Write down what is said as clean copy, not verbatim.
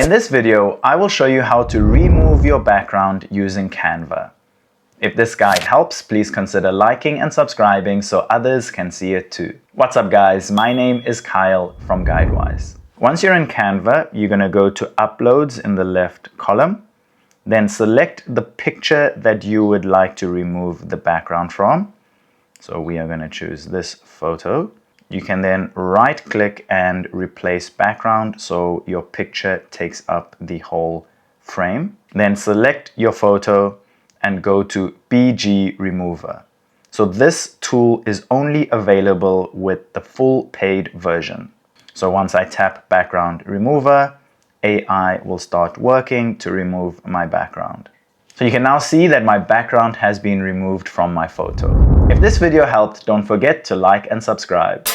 In this video, I will show you how to remove your background using Canva. If this guide helps, please consider liking and subscribing so others can see it too. What's up guys, my name is Kyle from GuideWise. Once you're in Canva, you're going to go to Uploads in the left column. Then select the picture that you would like to remove the background from. So we are going to choose this photo. You can then right click and replace background so your picture takes up the whole frame. Then select your photo and go to BG Remover. So this tool is only available with the full paid version. So once I tap Background Remover, AI will start working to remove my background. So you can now see that my background has been removed from my photo. If this video helped, don't forget to like and subscribe.